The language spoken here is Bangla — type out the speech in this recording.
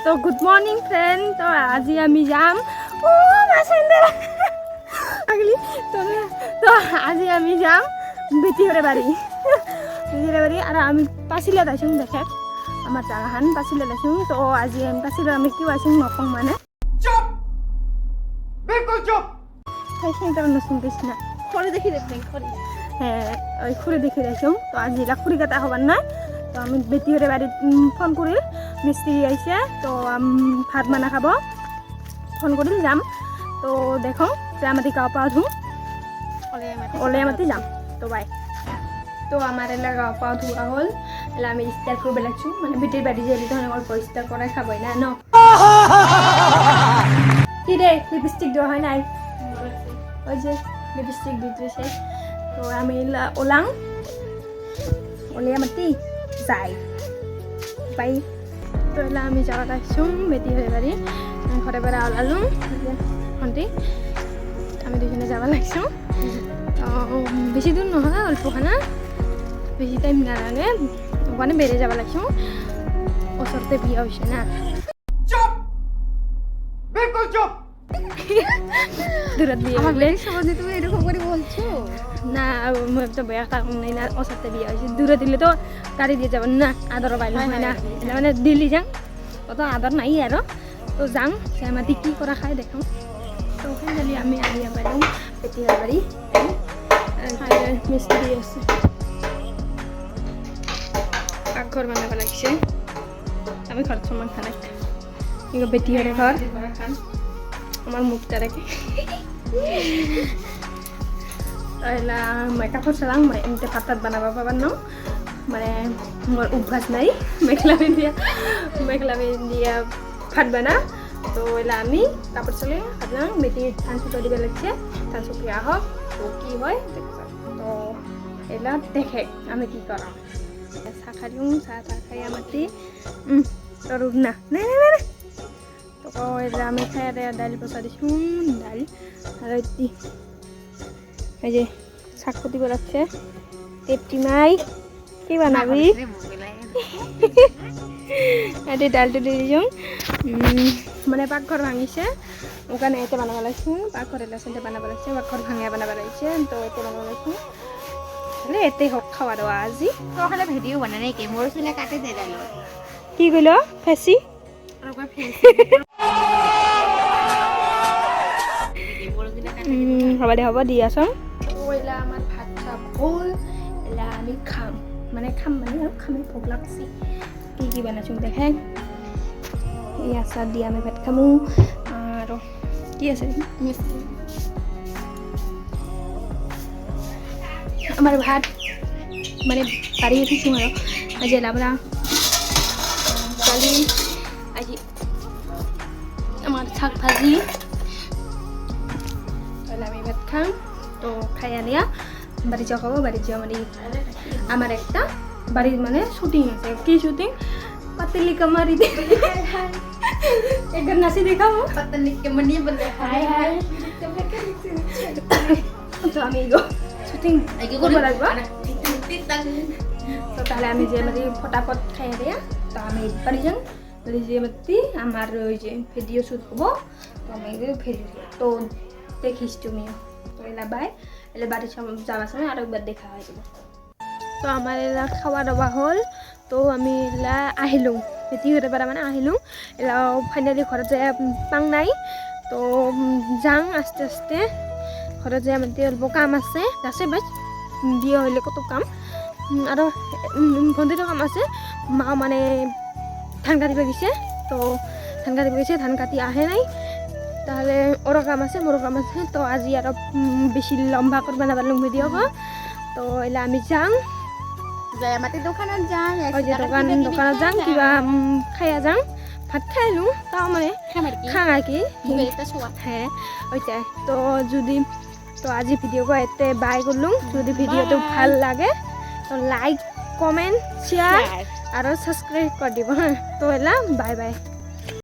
তো গুড মর্নিং ফ্রেন্ড। তো আজি আমি যাম আগলি তো আজি আমি যাম বেটিহরে বাড়ি আর আমি পাচিলে আইসুং দেখে আমার জাগাহান পাচিলে আইসুং। তো আজি আমি পাচিলে আমি কিয় আইসুং নকং মানে চুপ বিলকুল চুপ সেইটা শুনতেছ না খড়ি দেখি দেখবেন খড়ি হ্যাঁ ওই খুঁড়ি দেখি আইসুং। তো আজি এটা খুঁড়ি কাটা হবার না। তো আমি বেটিহরে বাড়ি ফোন করি মিস্ত্রি আইসে তো ভাত মানা খাব ফোন করিম যাম। তো দেখো যে আমাদের গাঁও পাওয়া ধুম ওলিয়ামাতি যাম। তো বাই। তো আমার এলা গাঁও পাওয়া ধোয়া হল এলা আমি স্টার করবে লাগছো মানে বেটির বাড়ি যে ধরনের অল্প স্টার করাই খাবই না ন কি রে লিপস্টিক দেওয়া হয় নাই ওই যে লিপস্টিক দিতেছে। তো আমি ওলাং ওলিয়ামাতি যাই বাই। তো এলা আমি যাওয়া আসছো বেটিহরে বাড়ি ঘরে বেড়া ওলালুম ভণ্টি আমি দুজনে যাব লাগছো। তো বেশি দূর নহয় অল্পখানা বেশি টাইম নালাগে ওখানে বেড়ে যাব লাগছো ওচরতে বিয়া হয়েছে না চুপ বিলকুল চুপ দূরত বিয়ে হলে সমাজে তুমি এরকম করে বলছো না তো বেয়া কারণ নেই না ওচরতে বিয়া হয়েছে দূরে দিলে তো গাড়ি দিয়ে যাবেন না আদর বাইল হয় না এটা মানে দিল্লি যাং অত আদর নাই আর তো যাং মাটি কি করা খাই দেখো। তো ওখানে গেলে আমি আহিয়া পাইলাম বেটিহর বাড়ি মিস্ত্রি আছে পাকঘর বানাব লাগছে আমি ঘর সমান খানাই এগুলো বেটিহরে ঘর আমার মুখটা রেখে এলা মই কাপড় চালাং মই এমনি ভাত তাত বানাব পাবার ন মানে মোর অভ্যাস নাই মেখলা দিয়া ভাত বানা। তো এলা আমি কাপড় চলে ভাবলাম বেটি ধান শুকা দিব লাগছে ধান শুকিয়ে আহক তো কি হয় দেখা তো এলা দেখে আমি কি করাম চাহ খাইলুম চাহ খাই আমাটি তোর না নাই নাই নাই তো এলা আমি খাই দাইল বসা দিছো দাইল আর এই যে শাক দিব লাগছে টেপটি মাই কি বানাবি এটি ডালটো দিয়ে দিছো মানে পাকঘর ভাঙিছে ওখানে এতে বানাব লাগছো পাকঘর এলাচনতে বানাব লাগছে পাকঘর ভাঙিয়া বানাব লাগিছে তো এতে বানাব লাগছো তাহলে এতে হোক খাওয়া দাওয়া আজি তো ওখানে ভিডিও বানা নাই কি মোর চুলে কাটে দে ডাল কি কইল ফেসি হ'ব দে হ'ব দি আছো। এলা আমার ভাত চাপ হল এলা আমি খাম মানে আৰু খামে ভোক লাগছি কি কি বানাইছো দেখে এই আচার দিয়ে আমি ভাত খামো আৰু কি আছে আমার ভাত মানে বাড়ি উঠিছো আৰু আজি এলাবলা দালি আজি আমার শাক ভাজি তাহলে আমি ভাত খাম। তো খাই আনিয়া বাড়ি যাওয়া খাবো বাড়ি যাওয়া মানে আমার একটা বাড়ির মানে শুটিং আছে কি শুটিং পাতলি কামারি দে একবার নাচি দেখাবো পাতলি কেমনি বলে হাই হাই তো আমি শুটিং করবো লাগবো। তো তাহলে আমি যে মানে ফটাফট খাই দিয়া তো আমি বাড়ি যাম বাড়ি যে মাতি আমার ওই যে ভিডিও শ্যুট হবো তো আমি তো দেখিস তুমিও তো এলা বাই এলে বাড়ি যাওয়ার সময় আরো একবার দেখা হয়ে যাব। তো আমার এলা খাওয়া দাওয়া হল তো আমি এলা আহিলুম বেটিহরে পারা মানে আহিলুম এলা ফাইনালি ঘৰত যায় পাং নাই। তো যাং আস্তে আস্তে ঘৰত যায় মানে অল্প কাম আছে আছে বাস বিয়ে হইলে কত কাম আৰু ভণ্টিরও কাম আছে মা মানে ধান কাটিব গেছে। তো ধান কাটিব গেছে ধান কাটি আহে নাই তাহলে ওরও কাম আছে মোরও কাম আছে। তো আজি আর বেশি লম্বা করে বানাবার ভিডিও তো এলা আমি যাং যাই আমাতে দোকানত যাং ওই যে দোকানত যাং কিবা খাইয়া যাং ভাত খাইলো তাও মানে খাং আর কি হ্যাঁ ওইটাই। তো যদি তো আজি ভিডিও এতে বাই করলুম যদি ভিডিওটো ভাল লাগে তো লাইক কমেন্ট শেয়ার আর সাবস্ক্রাইব করে দিব হ্যাঁ। তো এলা বাই বাই।